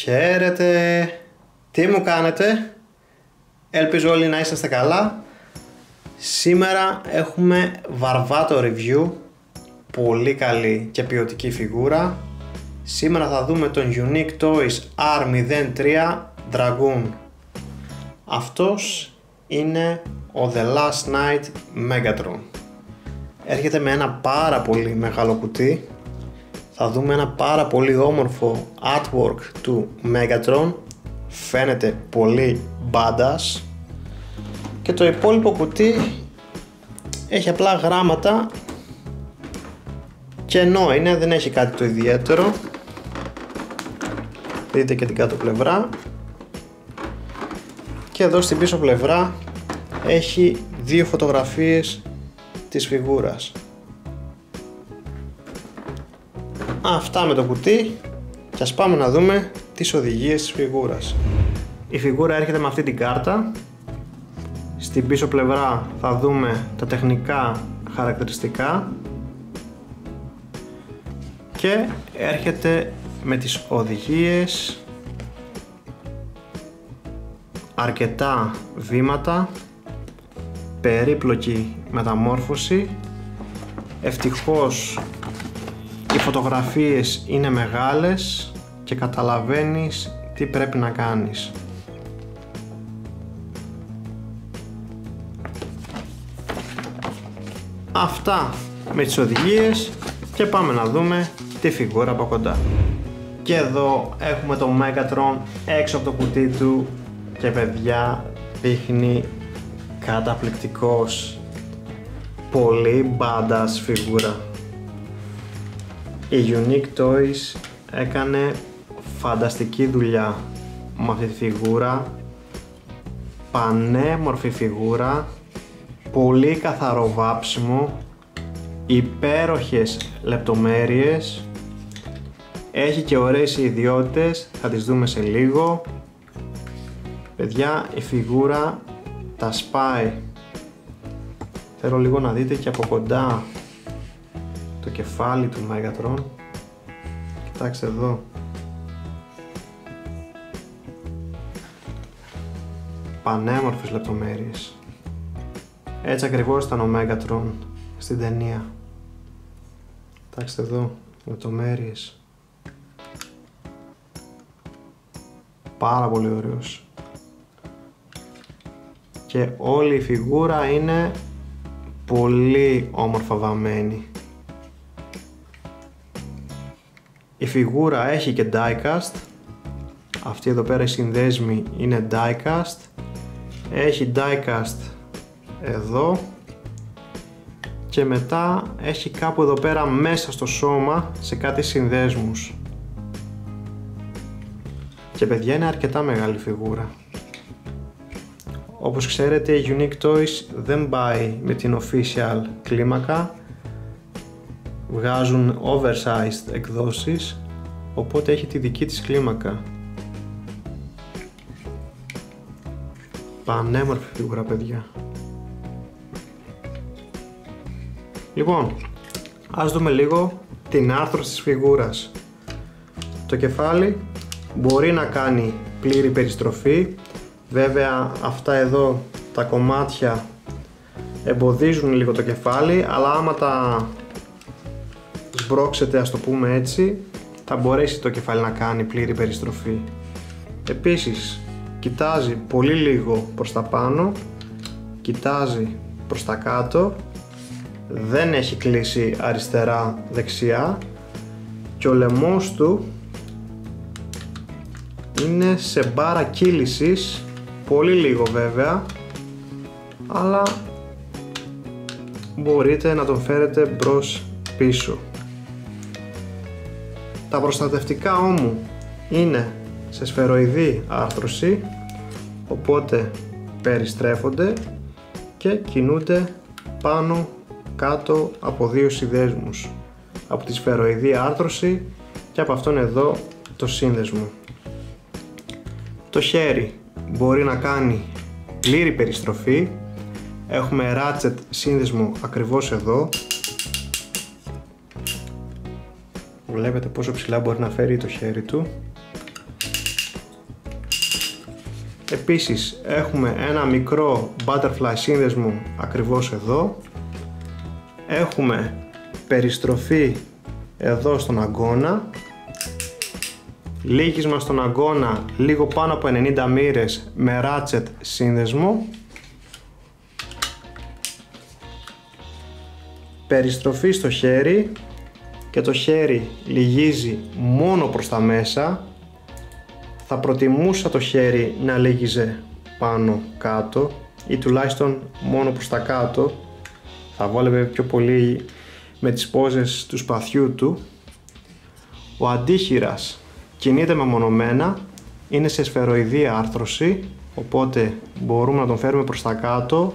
Χαίρετε! Τι μου κάνετε? Ελπίζω όλοι να είσαστε καλά. Σήμερα έχουμε βαρβάτο review. Πολύ καλή και ποιοτική φιγούρα. Σήμερα θα δούμε τον Unique Toys R03 Dragoon. Αυτός είναι ο The Last Knight Megatron. Έρχεται με ένα πάρα πολύ μεγάλο κουτί. Θα δούμε ένα πάρα πολύ όμορφο artwork του Megatron. Φαίνεται πολύ badass. Και το υπόλοιπο κουτί έχει απλά γράμματα. Κενό είναι, δεν έχει κάτι το ιδιαίτερο. Δείτε και την κάτω πλευρά. Και εδώ στην πίσω πλευρά έχει δύο φωτογραφίες της φιγούρας. Αυτά με το κουτί και ας πάμε να δούμε τις οδηγίες της φιγούρας. Η φιγούρα έρχεται με αυτή την κάρτα. Στην πίσω πλευρά θα δούμε τα τεχνικά χαρακτηριστικά και έρχεται με τις οδηγίες, αρκετά βήματα, περίπλοκη μεταμόρφωση. Ευτυχώς οι φωτογραφίες είναι μεγάλες και καταλαβαίνεις τι πρέπει να κάνεις. Αυτά με τις οδηγίες και πάμε να δούμε τη φιγούρα από κοντά. Και εδώ έχουμε το Megatron έξω από το κουτί του και παιδιά δείχνει καταπληκτικός, πολύ badass φιγούρα. Η Unique Toys έκανε φανταστική δουλειά με αυτή τη φιγούρα. Πανέμορφη φιγούρα, πολύ καθαρό βάψιμο, υπέροχες λεπτομέρειες, έχει και ωραίες ιδιότητες, θα τις δούμε σε λίγο. Παιδιά, η φιγούρα τα σπάει. Θέλω λίγο να δείτε και από κοντά το κεφάλι του Megatron. Κοιτάξτε εδώ. Πανέμορφες λεπτομέρειες. Έτσι ακριβώς ήταν ο Megatron στην ταινία. Κοιτάξτε εδώ, λεπτομέρειες. Πάρα πολύ ωραίος. Και όλη η φιγούρα είναι πολύ όμορφα βαμμένη. Η φιγούρα έχει και diecast. Αυτή εδώ πέρα οι συνδέσμοι είναι diecast. Έχει diecast εδώ. Και μετά έχει κάπου εδώ πέρα μέσα στο σώμα σε κάτι συνδέσμους. Και παιδιά είναι αρκετά μεγάλη φιγούρα. Όπως ξέρετε η Unique Toys δεν πάει με την official κλίμακα. Βγάζουν oversized εκδόσεις, οπότε έχει τη δική της κλίμακα. Πανέμορφη φιγούρα παιδιά. Λοιπόν, ας δούμε λίγο την άρθρωση της φιγούρας. Το κεφάλι μπορεί να κάνει πλήρη περιστροφή. Βέβαια αυτά εδώ τα κομμάτια εμποδίζουν λίγο το κεφάλι, αλλά άμα τα σμπρώξετε, ας το πούμε έτσι, θα μπορέσει το κεφάλι να κάνει πλήρη περιστροφή. Επίσης κοιτάζει πολύ λίγο προς τα πάνω, κοιτάζει προς τα κάτω, δεν έχει κλείσει αριστερά δεξιά και ο λαιμός του είναι σε μπάρα κύλησης, πολύ λίγο βέβαια, αλλά μπορείτε να τον φέρετε μπρος πίσω. Τα προστατευτικά ώμου είναι σε σφαιροειδή άρθρωση, οπότε περιστρέφονται και κινούνται πάνω κάτω από δύο συνδέσμους, από τη σφαιροειδή άρθρωση και από αυτόν εδώ το σύνδεσμο. Το χέρι μπορεί να κάνει πλήρη περιστροφή. Έχουμε ratchet σύνδεσμο ακριβώς εδώ. Βλέπετε πόσο ψηλά μπορεί να φέρει το χέρι του. Επίσης έχουμε ένα μικρό butterfly σύνδεσμο ακριβώς εδώ. Έχουμε περιστροφή εδώ στον αγκώνα, λύγισμα στον αγκώνα λίγο πάνω από 90 μοίρες με ratchet σύνδεσμο, περιστροφή στο χέρι και το χέρι λυγίζει μόνο προς τα μέσα. Θα προτιμούσα το χέρι να λύγιζε πάνω κάτω ή τουλάχιστον μόνο προς τα κάτω, θα βόλευε πιο πολύ με τις πόζες του σπαθιού του. Ο αντίχειρας κινείται μεμονωμένα, είναι σε σφαιροειδή άρθρωση, οπότε μπορούμε να τον φέρουμε προς τα κάτω,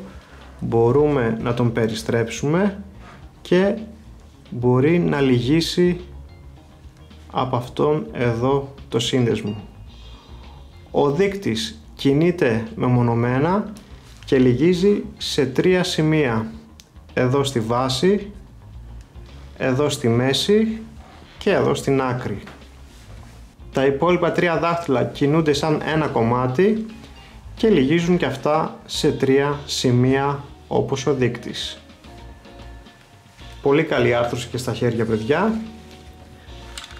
μπορούμε να τον περιστρέψουμε και μπορεί να λυγίσει από αυτόν εδώ το σύνδεσμο. Ο δείκτης κινείται μεμονωμένα και λυγίζει σε 3 σημεία, εδώ στη βάση, εδώ στη μέση και εδώ στην άκρη. Τα υπόλοιπα 3 δάχτυλα κινούνται σαν ένα κομμάτι και λυγίζουν και αυτά σε 3 σημεία όπως ο δείκτης. Πολύ καλή άρθρωση και στα χέρια, παιδιά.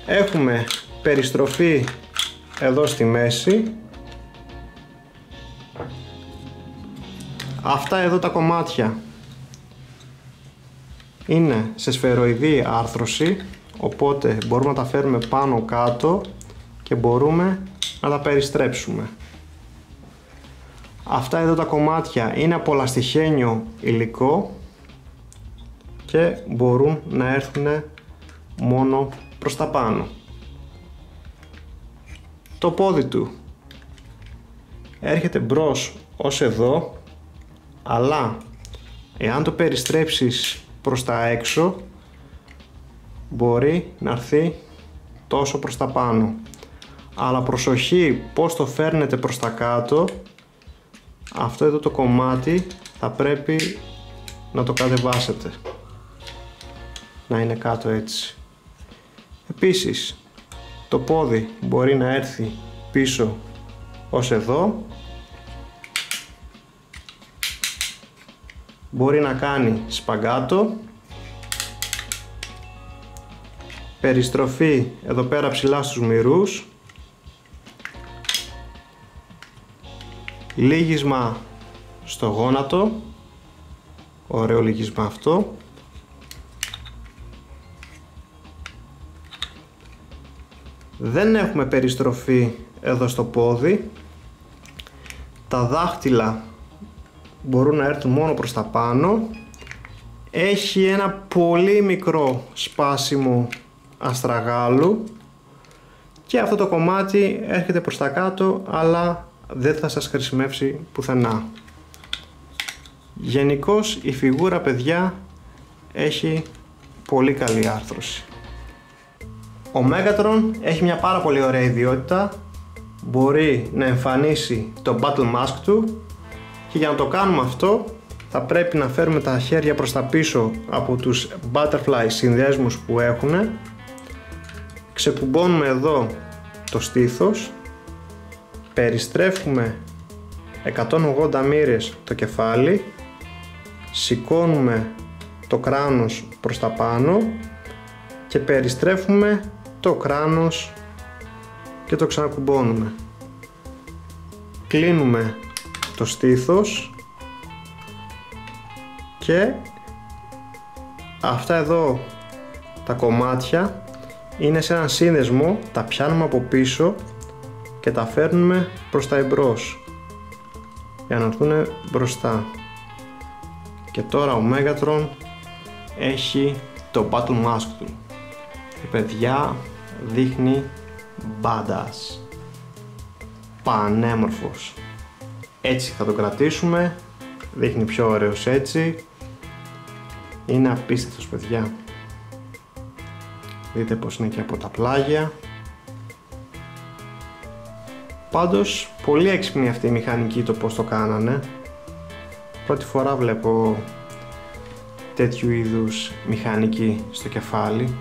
Έχουμε περιστροφή εδώ στη μέση. Αυτά εδώ τα κομμάτια είναι σε σφαιροειδή άρθρωση, οπότε μπορούμε να τα φέρουμε πάνω κάτω και μπορούμε να τα περιστρέψουμε. Αυτά εδώ τα κομμάτια είναι από λαστιχένιο υλικό και μπορούν να έρθουν μόνο προς τα πάνω. Το πόδι του έρχεται μπρος ως εδώ, αλλά εάν το περιστρέψεις προς τα έξω μπορεί να έρθει τόσο προς τα πάνω. Αλλά προσοχή πως το φέρνετε προς τα κάτω, αυτό εδώ το κομμάτι θα πρέπει να το κατεβάσετε, να είναι κάτω έτσι. Επίσης το πόδι μπορεί να έρθει πίσω ως εδώ, μπορεί να κάνει σπαγκάτο, περιστροφή εδώ πέρα ψηλά στους μυρούς, λύγισμα στο γόνατο, ωραίο λύγισμα αυτό, δεν έχουμε περιστροφή εδώ στο πόδι, τα δάχτυλα μπορούν να έρθουν μόνο προς τα πάνω, έχει ένα πολύ μικρό σπάσιμο αστραγάλου και αυτό το κομμάτι έρχεται προς τα κάτω, αλλά δεν θα σας χρησιμεύσει πουθενά. Γενικώς η φιγούρα, παιδιά, έχει πολύ καλή άρθρωση. Ο Megatron έχει μια πάρα πολύ ωραία ιδιότητα, μπορεί να εμφανίσει το Battle Mask του και για να το κάνουμε αυτό θα πρέπει να φέρουμε τα χέρια προς τα πίσω από τους butterfly συνδέσμους που έχουν, ξεκουμπώνουμε εδώ το στήθος, περιστρέφουμε 180 μοίρες το κεφάλι, σηκώνουμε το κράνος προς τα πάνω και περιστρέφουμε το κράνος και το ξανακουμπώνουμε. Κλείνουμε το στήθος και αυτά εδώ τα κομμάτια είναι σε έναν σύνδεσμο, τα πιάνουμε από πίσω και τα φέρνουμε προς τα εμπρός για να έρθουν μπροστά. Και τώρα ο Megatron έχει το Battle Mask του. Και παιδιά, δείχνει badass, πανέμορφος. Έτσι θα το κρατήσουμε, δείχνει πιο ωραίος έτσι, είναι απίστευτος, παιδιά. Δείτε πως είναι και από τα πλάγια. Πάντως πολύ έξυπνη αυτή η μηχανική, το πως το κάνανε. Πρώτη φορά βλέπω τέτοιου είδους μηχανική στο κεφάλι.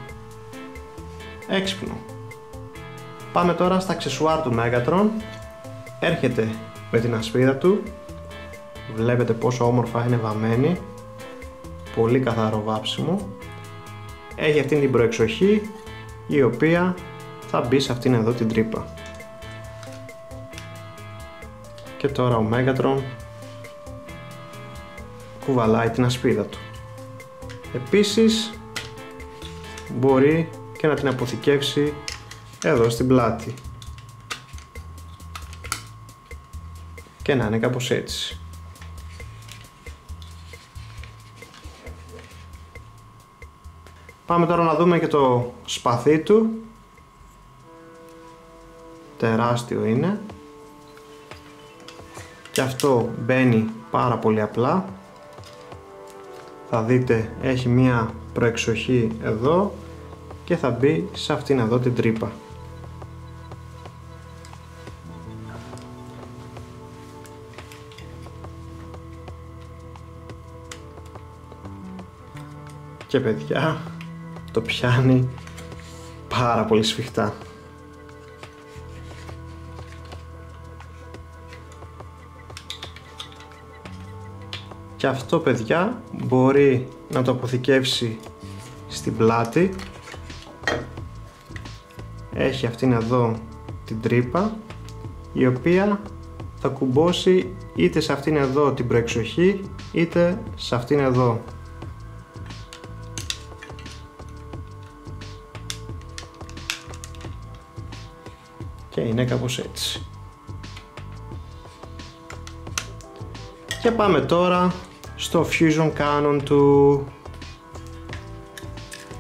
Έξυπνο. Πάμε τώρα στα αξεσουάρ του Megatron. Έρχεται με την ασπίδα του. Βλέπετε πόσο όμορφα είναι βαμμένη, πολύ καθαρό βάψιμο. Έχει αυτήν την προεξοχή η οποία θα μπει σε αυτήν εδώ την τρύπα. Και τώρα ο Megatron κουβαλάει την ασπίδα του. Επίσης μπορεί και να την αποθηκεύσει εδώ στην πλάτη και να είναι κάπως έτσι. Πάμε τώρα να δούμε και το σπαθί του. Τεράστιο είναι και αυτό μπαίνει πάρα πολύ απλά. Θα δείτε έχει μία προεξοχή εδώ και θα μπει σε αυτήν εδώ την τρύπα. Και παιδιά, το πιάνει πάρα πολύ σφιχτά. Και αυτό παιδιά μπορεί να το αποθηκεύσει στην πλάτη. Έχει αυτήν εδώ την τρύπα η οποία θα κουμπώσει είτε σε αυτήν εδώ την προεξοχή είτε σε αυτήν εδώ. Και είναι κάπως έτσι. Και πάμε τώρα στο Fusion Cannon του,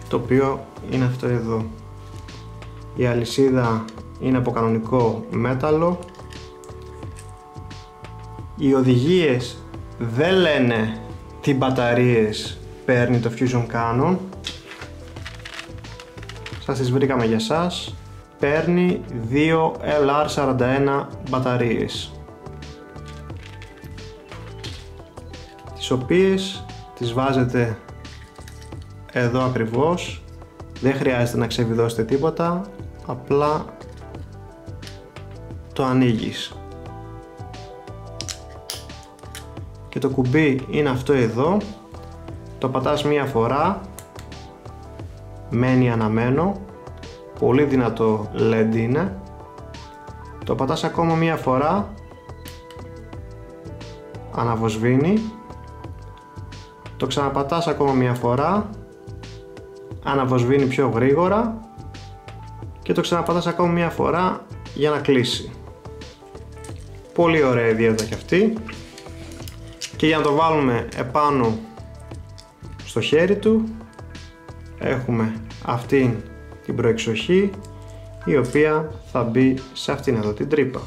το οποίο είναι αυτό εδώ. Η αλυσίδα είναι από κανονικό μέταλλο. Οι οδηγίες δεν λένε τι μπαταρίες παίρνει το Fusion Cannon. Σας τις βρήκαμε για σας. Παίρνει 2 LR41 μπαταρίες, τις οποίες τις βάζετε εδώ ακριβώς. Δεν χρειάζεται να ξεβιδώσετε τίποτα, απλά το ανοίγεις και το κουμπί είναι αυτό εδώ. Το πατάς μία φορά, μένει αναμένο, πολύ δυνατό LED είναι. Το πατάς ακόμα μία φορά, αναβοσβήνει. Το ξαναπατάς ακόμα μία φορά, αναβοσβήνει πιο γρήγορα και το ξαναπατάς ακόμα μία φορά για να κλείσει. Πολύ ωραία η δίαιτα και αυτή. Και για να το βάλουμε επάνω στο χέρι του έχουμε αυτήν την προεξοχή η οποία θα μπει σε αυτήν εδώ την τρύπα.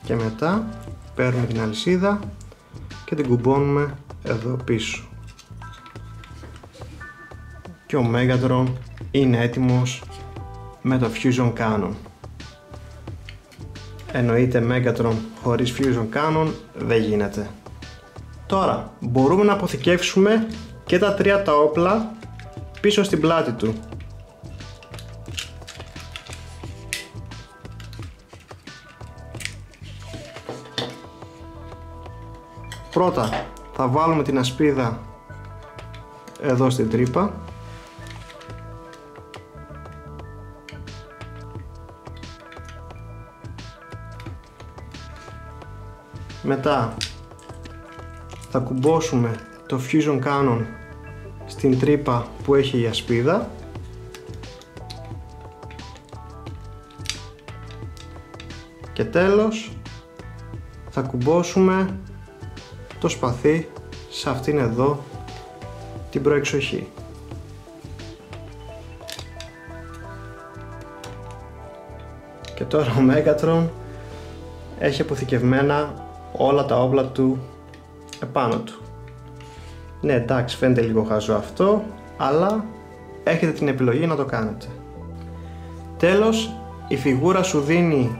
Και μετά παίρνουμε την αλυσίδα και την κουμπώνουμε εδώ πίσω. Και ο Megatron είναι έτοιμος με το Fusion Cannon. Εννοείται Megatron χωρίς Fusion Cannon δεν γίνεται. Τώρα μπορούμε να αποθηκεύσουμε και τα τρία τα όπλα πίσω στην πλάτη του. Πρώτα θα βάλουμε την ασπίδα εδώ στην τρύπα. Μετά θα κουμπώσουμε το Fusion Cannon στην τρύπα που έχει η ασπίδα. Και τέλος θα κουμπώσουμε το σπαθί σε αυτήν εδώ την προεξοχή. Και τώρα ο Megatron έχει αποθηκευμένα όλα τα όπλα του επάνω του. Ναι, εντάξει, φαίνεται λίγο χαζό αυτό, αλλά έχετε την επιλογή να το κάνετε. Τέλος, η φιγούρα σου δίνει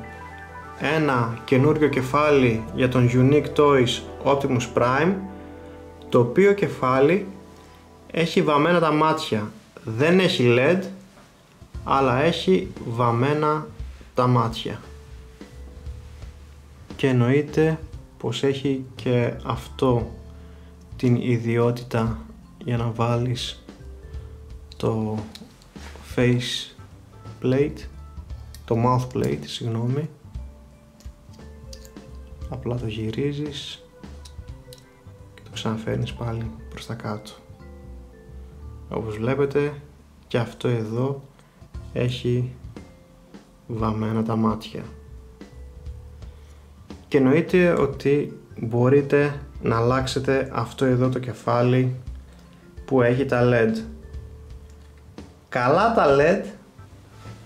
ένα καινούριο κεφάλι για τον Unique Toys Optimus Prime, το οποίο κεφάλι έχει βαμμένα τα μάτια. Δεν έχει LED, αλλά έχει βαμμένα τα μάτια. Και εννοείται πως έχει και αυτό την ιδιότητα για να βάλεις το face plate, το mouth plate, συγγνώμη. Απλά το γυρίζεις και το ξαναφέρνεις πάλι προς τα κάτω. Όπως βλέπετε και αυτό εδώ έχει βαμμένα τα μάτια. Και εννοείται ότι μπορείτε να αλλάξετε αυτό εδώ το κεφάλι που έχει τα LED. Καλά τα LED,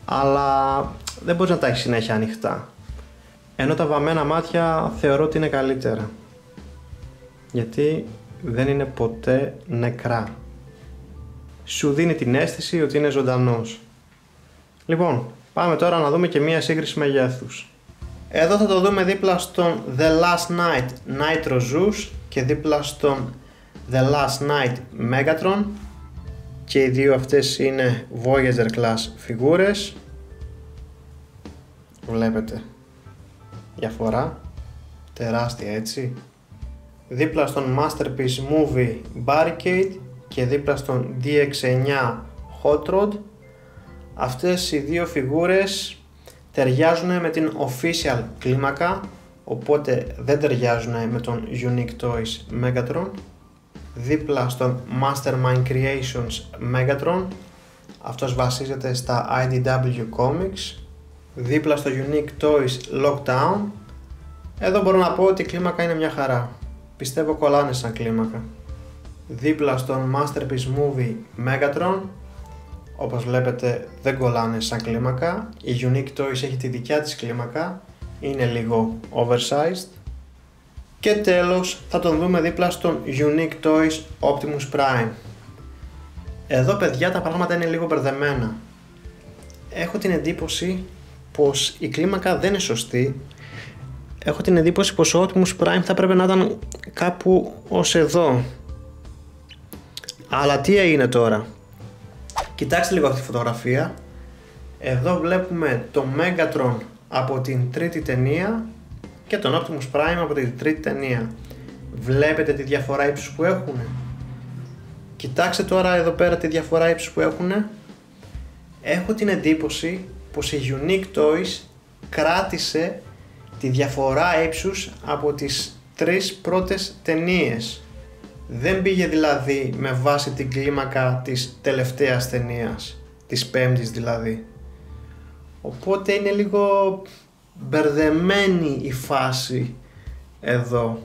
αλλά δεν μπορείς να τα έχεις συνέχεια ανοιχτά. Ενώ τα βαμμένα μάτια θεωρώ ότι είναι καλύτερα, γιατί δεν είναι ποτέ νεκρά. Σου δίνει την αίσθηση ότι είναι ζωντανός. Λοιπόν, πάμε τώρα να δούμε και μία σύγκριση μεγέθους. Εδώ θα το δούμε δίπλα στον The Last Night Nitro Zeus και δίπλα στον The Last Night Megatron, και οι δύο αυτές είναι Voyager Class φιγούρες. Βλέπετε διαφορά, τεράστια έτσι. Δίπλα στον Masterpiece Movie Barricade και δίπλα στον DX9 Hot Rod. Αυτές οι δύο φιγούρες ταιριάζουν με την official κλίμακα, οπότε δεν ταιριάζουν με τον Unique Toys Megatron. Δίπλα στον Mastermind Creations Megatron, αυτός βασίζεται στα IDW Comics. Δίπλα στο Unique Toys Lockdown. Εδώ μπορώ να πω ότι η κλίμακα είναι μια χαρά. Πιστεύω κολλάνε σαν κλίμακα. Δίπλα στον Masterpiece Movie Megatron, όπως βλέπετε δεν κολλάνε σαν κλίμακα. Η Unique Toys έχει τη δικιά της κλίμακα, είναι λίγο oversized. Και τέλος θα τον δούμε δίπλα στον Unique Toys Optimus Prime. Εδώ παιδιά τα πράγματα είναι λίγο μπερδεμένα. Έχω την εντύπωση πως η κλίμακα δεν είναι σωστή. Έχω την εντύπωση πως ο Optimus Prime θα πρέπει να ήταν κάπου ως εδώ. Αλλά τι έγινε τώρα? Κοιτάξτε λίγο αυτή τη φωτογραφία. Εδώ βλέπουμε το Megatron από την τρίτη ταινία και τον Optimus Prime από την τρίτη ταινία. Βλέπετε τη διαφορά ύψους που έχουν? Κοιτάξτε τώρα εδώ πέρα τη διαφορά ύψους που έχουν. Έχω την εντύπωση πως η Unique Toys κράτησε τη διαφορά ύψους από τις τρεις πρώτες ταινίες. Δεν πήγε δηλαδή με βάση την κλίμακα της τελευταίας ταινίας, της πέμπτης δηλαδή. Οπότε είναι λίγο μπερδεμένη η φάση εδώ.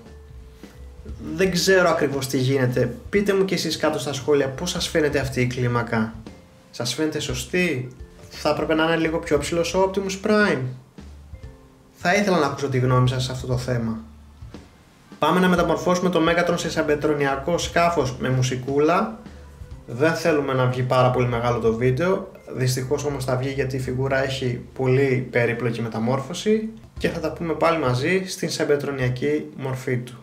Δεν ξέρω ακριβώς τι γίνεται. Πείτε μου και εσείς κάτω στα σχόλια πώς σας φαίνεται αυτή η κλίμακα. Σας φαίνεται σωστή? Θα έπρεπε να είναι λίγο πιο ψηλός ο Optimus Prime? Θα ήθελα να ακούσω τη γνώμη σας σε αυτό το θέμα. Πάμε να μεταμορφώσουμε το Megatron σε σαμπετρονιακό σκάφος με μουσικούλα. Δεν θέλουμε να βγει πάρα πολύ μεγάλο το βίντεο, δυστυχώς όμως θα βγει γιατί η φιγούρα έχει πολύ περίπλοκη μεταμόρφωση και θα τα πούμε πάλι μαζί στην σαμπετρονιακή μορφή του.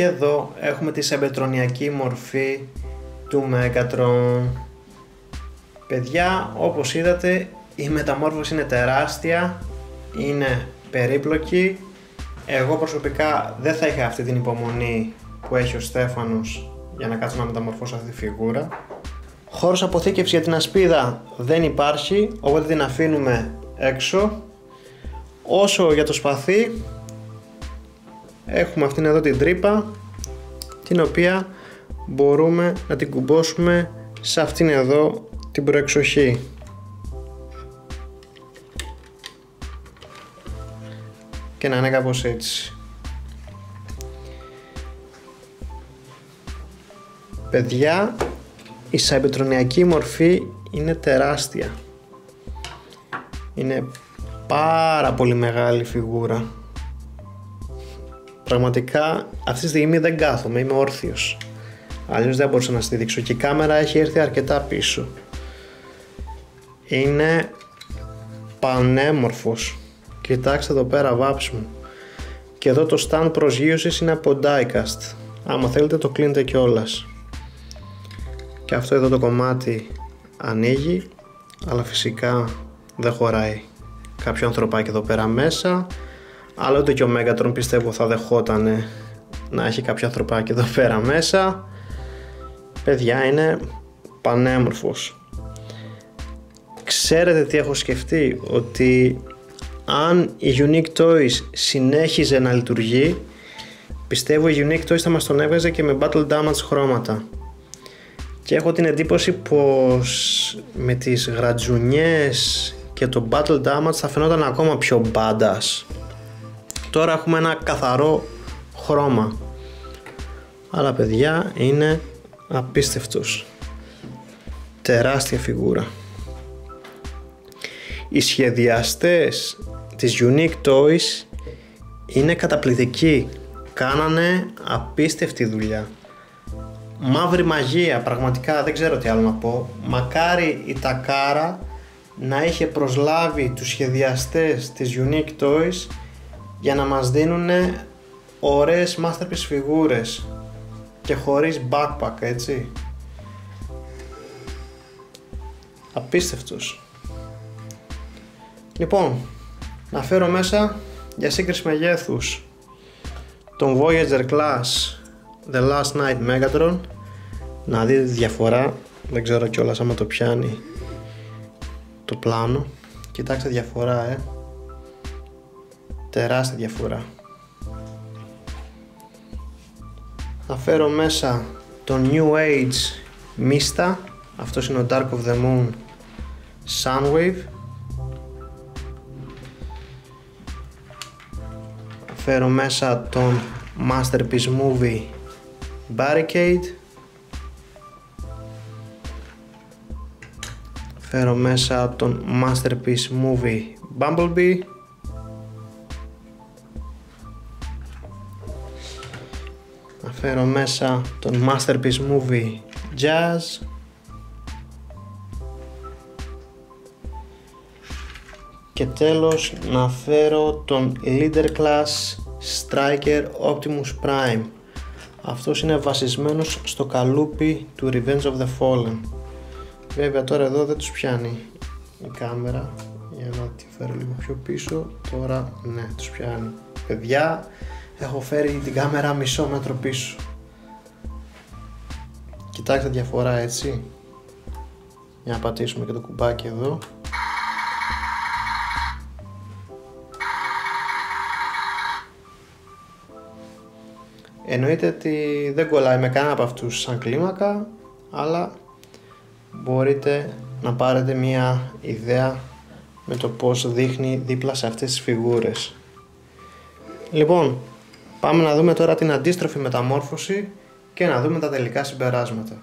Και εδώ έχουμε τη σεμπετρονιακή μορφή του Megatron. Παιδιά, όπως είδατε, η μεταμόρφωση είναι τεράστια, είναι περίπλοκη. Εγώ προσωπικά δεν θα είχα αυτή την υπομονή που έχει ο Στέφανος για να κάτσω να μεταμορφώσω αυτή τη φιγούρα. Χώρος αποθήκευσης για την ασπίδα δεν υπάρχει, οπότε την αφήνουμε έξω. Όσο για το σπαθί, έχουμε αυτήν εδώ την τρύπα, την οποία μπορούμε να την κουμπώσουμε σε αυτήν εδώ την προεξοχή. Και να είναι κάπως έτσι. Παιδιά, η σαμπετρονιακή μορφή είναι τεράστια. Είναι πάρα πολύ μεγάλη φιγούρα. Πραγματικά αυτή τη στιγμή δεν κάθομαι, είμαι όρθιος. Αλλιώς δεν μπορούσα να στη δείξω και η κάμερα έχει έρθει αρκετά πίσω. Είναι πανέμορφος. Κοιτάξτε εδώ πέρα βάψιμο. Και εδώ το stand προσγείωσης είναι από diecast. Άμα θέλετε το κλείνετε κιόλας. Και αυτό εδώ το κομμάτι ανοίγει, αλλά φυσικά δεν χωράει κάποιο ανθρωπάκι εδώ πέρα μέσα. Αλλά ούτε και ο Megatron πιστεύω θα δεχότανε να έχει κάποιο ανθρωπάκι εδώ πέρα μέσα. Παιδιά, είναι πανέμορφος. Ξέρετε τι έχω σκεφτεί? Ότι αν η Unique Toys συνέχιζε να λειτουργεί, πιστεύω η Unique Toys θα μας τον έβγαζε και με Battle Damage χρώματα. Και έχω την εντύπωση πως με τις γρατζουνιές και το Battle Damage θα φαινόταν ακόμα πιο badass. Τώρα έχουμε ένα καθαρό χρώμα. Αλλά παιδιά, είναι απίστευτος. Τεράστια φιγούρα. Οι σχεδιαστές της Unique Toys είναι καταπληκτικοί. Κάνανε απίστευτη δουλειά. Μαύρη μαγεία, πραγματικά δεν ξέρω τι άλλο να πω. Μακάρι η Takara να είχε προσλάβει τους σχεδιαστές της Unique Toys για να μας δίνουν ωραίες masterpiece φιγούρες και χωρίς backpack, έτσι. Απίστευτος. Λοιπόν, να φέρω μέσα για σύγκριση μεγέθους τον Voyager Class The Last Night Megatron, να δείτε τη διαφορά. Δεν ξέρω κιόλας άμα το πιάνει το πλάνο. Κοιτάξτε διαφορά, τεράστια διαφορά. Θα φέρω μέσα τον New Age Mista, αυτός είναι ο Dark of the Moon Sunwave. Θα φέρω μέσα τον Masterpiece Movie Barricade. Φέρω μέσα τον Masterpiece Movie Bumblebee. Να φέρω μέσα τον Masterpiece Movie Jazz. Και τέλος να φέρω τον Leader Class Striker Optimus Prime. Αυτός είναι βασισμένος στο καλούπι του Revenge of the Fallen. Βέβαια τώρα εδώ δεν τους πιάνει η κάμερα, για να τη φέρω λίγο πιο πίσω. Τώρα ναι, τους πιάνει. Παιδιά, έχω φέρει την κάμερα μισό μέτρο πίσω. Κοιτάξτε διαφορά, έτσι. Για να πατήσουμε και το κουμπάκι εδώ. Εννοείται ότι δεν κολλάει με κανένα από αυτούς σαν κλίμακα, αλλά μπορείτε να πάρετε μια ιδέα με το πώς δείχνει δίπλα σε αυτές τις φιγούρες. Λοιπόν, πάμε να δούμε τώρα την αντίστροφη μεταμόρφωση και να δούμε τα τελικά συμπεράσματα.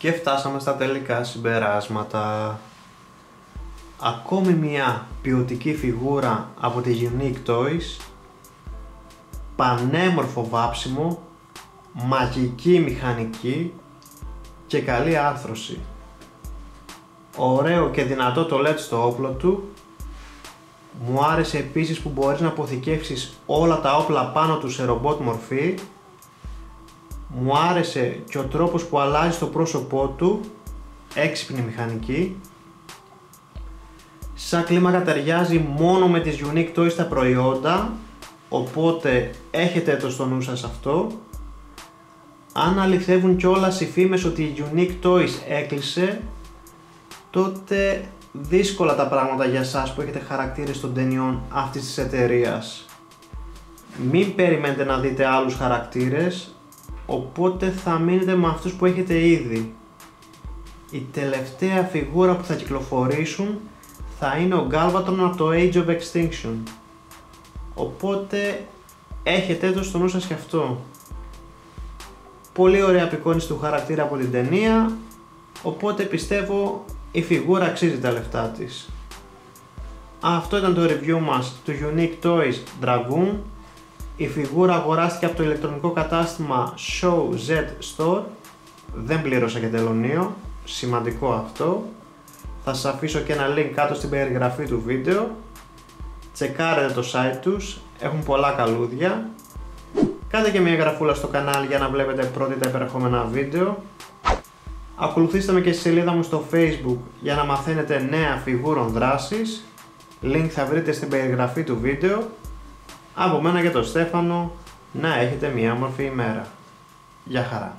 Και φτάσαμε στα τελικά συμπεράσματα. Ακόμη μια ποιοτική φιγούρα από τη Unique Toys, πανέμορφο βάψιμο, μαγική μηχανική και καλή άρθρωση. Ωραίο και δυνατό το LED στο όπλο του. Μου άρεσε επίσης που μπορείς να αποθηκεύσεις όλα τα όπλα πάνω του σε ρομπότ μορφή. Μου άρεσε και ο τρόπος που αλλάζει το πρόσωπό του, έξυπνη μηχανική. Σαν κλίμακα ταιριάζει μόνο με τις Unique Toys τα προϊόντα, οπότε έχετε το στο νου σας αυτό. Αν αληθεύουν κιόλας οι φήμες ότι η Unique Toys έκλεισε, τότε δύσκολα τα πράγματα για εσάς που έχετε χαρακτήρες των ταινιών αυτής της εταιρείας. Μην περιμένετε να δείτε άλλους χαρακτήρες, οπότε θα μείνετε με αυτούς που έχετε ήδη. Η τελευταία φιγούρα που θα κυκλοφορήσουν θα είναι ο Galvatron από το Age of Extinction, οπότε έχετε το στο νου σας και αυτό. Πολύ ωραία απεικόνιση του χαρακτήρα από την ταινία, οπότε πιστεύω η φιγούρα αξίζει τα λεφτά της. Αυτό ήταν το review μας του Unique Toys Dragoon. Η φιγούρα αγοράστηκε από το ηλεκτρονικό κατάστημα Show Z Store. Δεν πλήρωσα και τελωνείο, σημαντικό αυτό. Θα σας αφήσω και ένα link κάτω στην περιγραφή του βίντεο. Τσεκάρετε το site τους, έχουν πολλά καλούδια. Κάντε και μια γραφούλα στο κανάλι για να βλέπετε πρώτοι τα επερχόμενα βίντεο. Ακολουθήστε με και στη σελίδα μου στο Facebook για να μαθαίνετε νέα φιγούρων δράσης. Link θα βρείτε στην περιγραφή του βίντεο. Από μένα και τον Στέφανο, να έχετε μια όμορφη ημέρα. Γεια χαρά.